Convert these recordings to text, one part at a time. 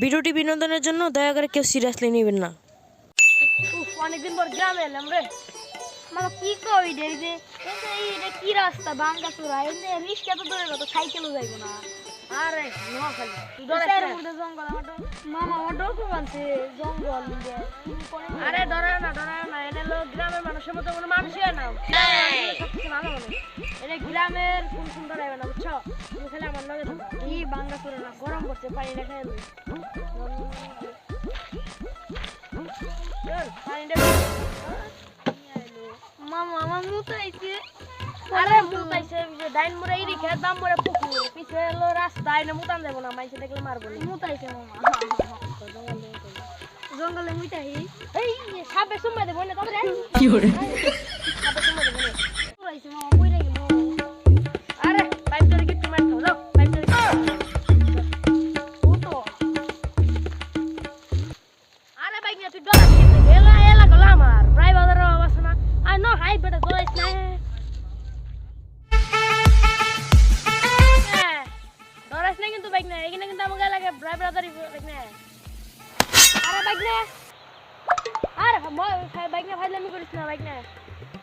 ভিডিওটি বিনোদনের জন্য দয়া করে কেউ সিরিয়াসলি নেবেন না। অনেকদিন পর গ্রামে এলাম রে। মানে কি কই রে যে এটা কি রাস্তা ভাঙ্গাচোরা, এনে রিস্কা তো দূরের কথা, সাইকেলও যাইবো না। আরে নোয়াখালী তুই মধ্যে জঙ্গল আমার মামা আমার ডকুমেন্ট আছে জঙ্গল দিয়ে। আরে ডরায় না এনে লোক গ্রামের মানুষের মতো কোনো মানুষই হয় না। সবকিছু ভালো বলে এটা গ্রামের কোন কোন ডরাইবে না, বুঝছো? তুমি খালি আমার লগে থাকো। কি ভাঙ্গাচোরা না, গরম করছে, পানি রেখে এলো মামা আমার মুতাইছে। আরে মুতাইছে ডাইন মোড়ে এই রেখে দাম মোড়ে পুকুর পিছে এলো রাস্তা, এনে মুতান দেবো না, মাইছে দেখলে মারবো না। মুতাইছে মামা জঙ্গলে মুতাই এই সাপে সুম্মা দেবো না, তারপরে কি করে সাপে সুম্মা দেবো না মুতাইছে মামা কইরা গেল। আরে পাইপ ধরে গিট্টু মার খাও, যাও পাইপ ধরে ও তো। আরে বাইক নিয়ে তুই ডরাস কেন? এলা গলা আমার প্রায় বাজারের অবস্থা না। আই নো হাই বেটা ডরাইস না। ডরাইস না কিন্তু বাইক না, এখানে কিন্তু আমাকে লাগে প্রায় বাজারই বাইক না। আরে বাইক না, আরে বাইক না ফাইলামি করিস না, বাইক না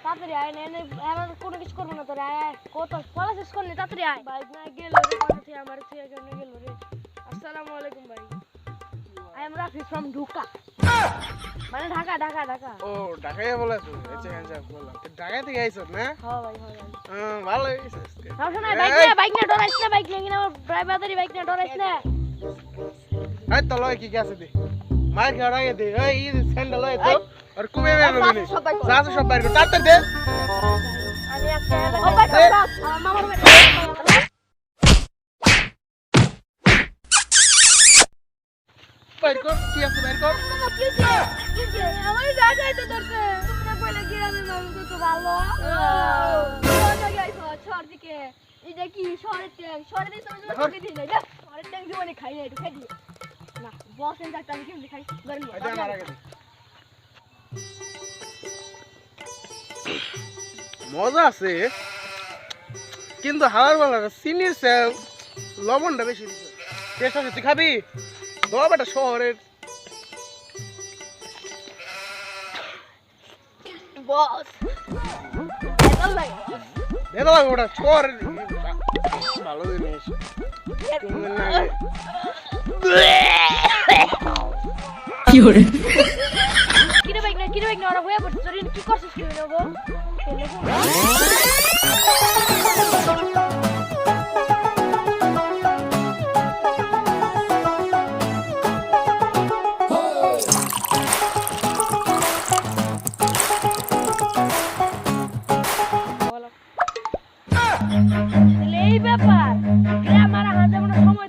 তাড়াতাড়ি আয় না, এনে আর কোনো কিছু করবো না তোর। আয় কত পড়া শেষ করলি, তাড়াতাড়ি আয়। বাইক না গেল রে, তুই আমার তুই কেমনে গেল রে? আসসালামু আলাইকুম ভাই, I am Rafi from Dhaka. মানে ঢাকা। ও ঢাকায় বলেছো? আচ্ছা আচ্ছা বললাম ঢাকা থেকে আইছো না? হ্যাঁ ভাই ভালো হইছে। সমস্যা নাই, বাইক না ডরাইস না, বাইক নিয়ে কিনা ড্রাইভারদারি, বাইক না ডরাইস না। এই তো লয় কি আছে দে মার খাওয়ার আগে দে এই স্যান্ডেল লয় তো আর কুমে বের হবে নি সাথে সব বাইরে তাড়াতাড়ি দে। আমি আজকে ও বাইক মামার বাইক বাইর কর কি আছে বাইর কর। কি আমার ঢাকায় তো ধরছে তোমরা বলে গ্রামের মানুষ তো ভালো শহর দিকে এটা কি শহরের ট্যাং, শহরের দিকে তুমি ঢুকে দিই না, শহরের ট্যাং জীবনে খাই না, একটু খাই দিই না বসেন থাকতে আমি কেমনি খাই ধরেন মজা আছে কিন্তু হাওয়ার বলা চিনির লবণটা বেশি দিছে। টেস্ট আছে, তুই খাবি? দোয়া বেটা শহরের বস দেখো ওটা শহরের ভালো জিনিস। কিরে বাইক না ওরা হয়ে পড়ছে, কি করছিস কি নেবো? এই ব্যাপার আমার হাতে সময়